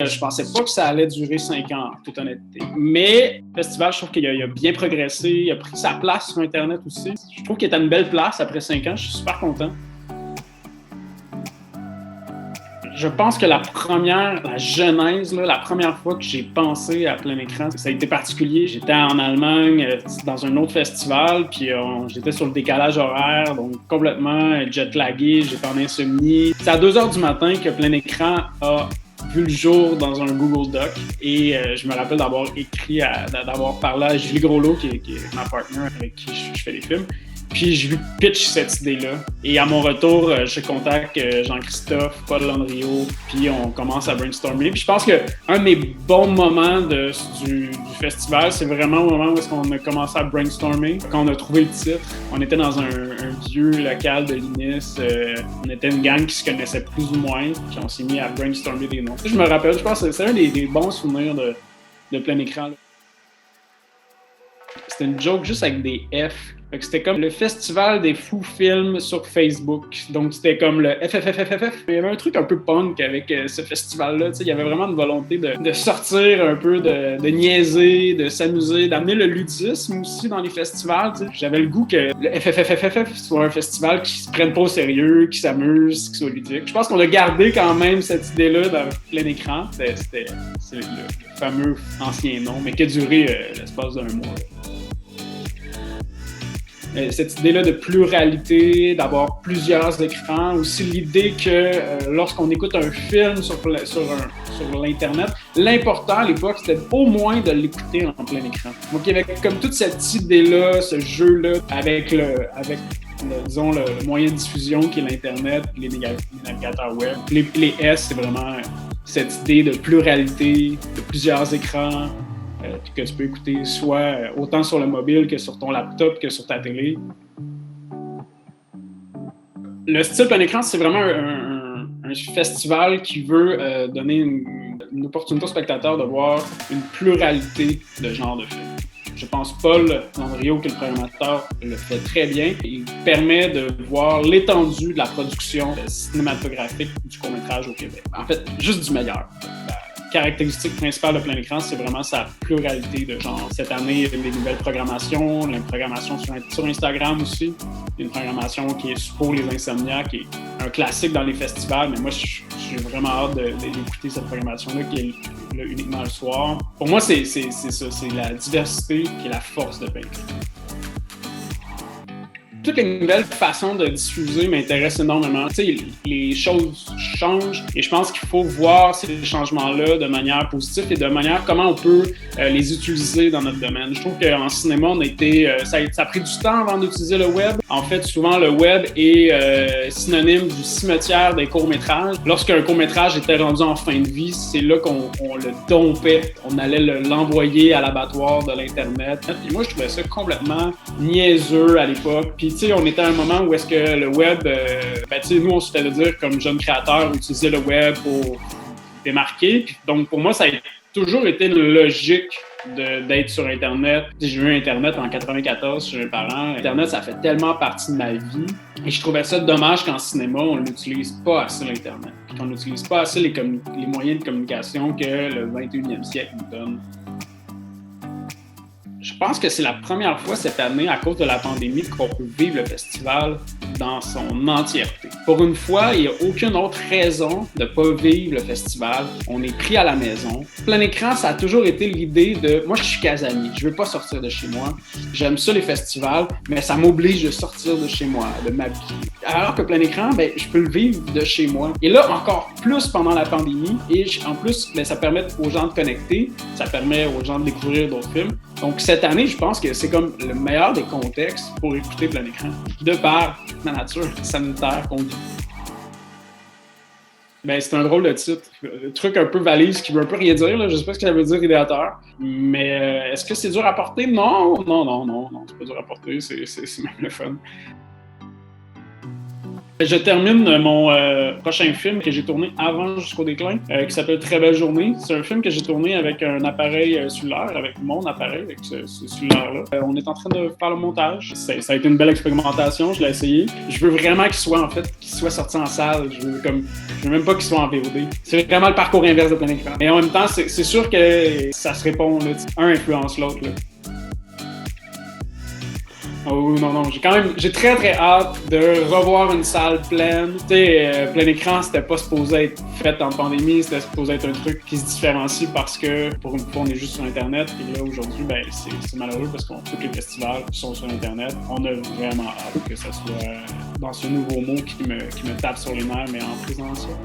Je pensais pas que ça allait durer 5 ans, en toute honnêteté. Mais le festival, je trouve qu'il a bien progressé, il a pris sa place sur Internet aussi. Je trouve qu'il est à une belle place après 5 ans, je suis super content. Je pense que la genèse, la première fois que j'ai pensé à plein écran, ça a été particulier. J'étais en Allemagne, dans un autre festival, puis j'étais sur le décalage horaire, donc complètement jet-lagué, j'étais en insomnie. C'est à 2h du matin que plein écran a vu le jour dans un Google Doc et je me rappelle d'avoir d'avoir parlé à Julie Groslot, qui est ma partner avec qui je fais les films. Puis je lui pitch cette idée-là. Et à mon retour, je contacte Jean-Christophe, Paul Landriot, puis on commence à brainstormer. Puis je pense qu'un de mes bons moments du festival, c'est vraiment au moment où est-ce qu'on a commencé à brainstormer. Quand on a trouvé le titre, on était dans un vieux local de l'INIS. On était une gang qui se connaissait plus ou moins, puis on s'est mis à brainstormer des noms. Je me rappelle, je pense que c'est un des bons souvenirs de plein écran. Là. C'était une joke juste avec des F. Fait que c'était comme le festival des fous films sur Facebook. Donc c'était comme le FFFFF. Il y avait un truc un peu punk avec ce festival-là. Il y avait vraiment une volonté de sortir un peu, de niaiser, de s'amuser, d'amener le ludisme aussi dans les festivals. T'sais. J'avais le goût que le FFFFF soit un festival qui se prenne pas au sérieux, qui s'amuse, qui soit ludique. Je pense qu'on a gardé quand même cette idée-là dans plein écran. C'est le fameux ancien nom, mais qui a duré l'espace d'un mois. Cette idée-là de pluralité, d'avoir plusieurs écrans, aussi l'idée que lorsqu'on écoute un film sur l'Internet, l'important à l'époque, c'était au moins de l'écouter en plein écran. Donc il y avait comme toute cette idée-là, ce jeu-là, avec le moyen de diffusion qui est l'Internet, les navigateurs web. Les S, c'est vraiment cette idée de pluralité, de plusieurs écrans, que tu peux écouter soit autant sur le mobile que sur ton laptop que sur ta télé. Le style plein écran, c'est vraiment un festival qui veut donner une opportunité aux spectateurs de voir une pluralité de genres de films. Je pense Paul Landriot, qui est le programmateur, le fait très bien. Il permet de voir l'étendue de la production cinématographique du court-métrage au Québec. En fait, juste du meilleur. Caractéristique principale de plein écran, c'est vraiment sa pluralité de genres. Cette année, les nouvelles programmations, la programmation sur Instagram aussi, une programmation qui est pour les insomniaques, qui est un classique dans les festivals, mais moi, j'ai vraiment hâte d'écouter cette programmation-là, qui est uniquement le soir. Pour moi, c'est ça, c'est la diversité qui est la force de plein écran. Toutes les nouvelles façons de diffuser m'intéressent énormément. Tu sais, les choses changent et je pense qu'il faut voir ces changements-là de manière positive et de manière comment on peut les utiliser dans notre domaine. Je trouve qu'en cinéma, ça a pris du temps avant d'utiliser le web. En fait, souvent, le web est synonyme du cimetière des courts-métrages. Lorsqu'un court-métrage était rendu en fin de vie, c'est là qu'on le dompait. On allait l'envoyer à l'abattoir de l'Internet. Et moi, je trouvais ça complètement niaiseux à l'époque. Puis, tu sais, on était à un moment où est-ce que le web, tu sais, nous, on se fait le dire comme jeunes créateurs, utiliser le web pour démarquer. Puis, donc, pour moi, ça a toujours été une logique d'être sur Internet. J'ai eu Internet en 94 chez mes parents. Internet, ça fait tellement partie de ma vie. Et je trouvais ça dommage qu'en cinéma, on n'utilise pas assez l'Internet. Qu'on n'utilise pas assez les moyens de communication que le 21e siècle nous donne. Je pense que c'est la première fois cette année, à cause de la pandémie, qu'on peut vivre le festival dans son entièreté. Pour une fois, il n'y a aucune autre raison de ne pas vivre le festival. On est pris à la maison. Plein écran, ça a toujours été l'idée de... Moi, je suis casanier. Je ne veux pas sortir de chez moi. J'aime ça, les festivals, mais ça m'oblige de sortir de chez moi, de m'habiller. Alors que plein écran, je peux le vivre de chez moi. Et là, encore plus pendant la pandémie. Et en plus, ça permet aux gens de connecter. Ça permet aux gens de découvrir d'autres films. Donc, cette année, je pense que c'est comme le meilleur des contextes pour écouter plein écran, de par la nature sanitaire qu'on vit. C'est un drôle de titre. Le truc un peu valise qui veut un peu rien dire, là. Je sais pas ce que ça veut dire, idéateur. Mais est-ce que c'est dur à porter? Non, c'est pas dur à porter, c'est même le fun. Je termine mon prochain film que j'ai tourné avant Jusqu'au déclin, qui s'appelle Très belle journée. C'est un film que j'ai tourné avec un appareil cellulaire, avec mon apparerais, avec ce cellulaire-là. On est en train de faire le montage. Ça a été une belle expérimentation, je l'ai essayé. Je veux vraiment qu'il soit sorti en salle. Je veux même pas qu'il soit en VOD. C'est vraiment le parcours inverse de plein écran. Et en même temps, c'est sûr que ça se répond, là. Un influence l'autre, là. Oh non, j'ai très très hâte de revoir une salle pleine. Tu sais, plein écran, c'était pas supposé être fait en pandémie, c'était supposé être un truc qui se différencie parce que pour une fois on est juste sur Internet. Et là aujourd'hui, ben c'est malheureux parce que tous les festivals sont sur Internet. On a vraiment hâte que ça soit dans ce nouveau mot qui me tape sur les nerfs, mais en présentiel.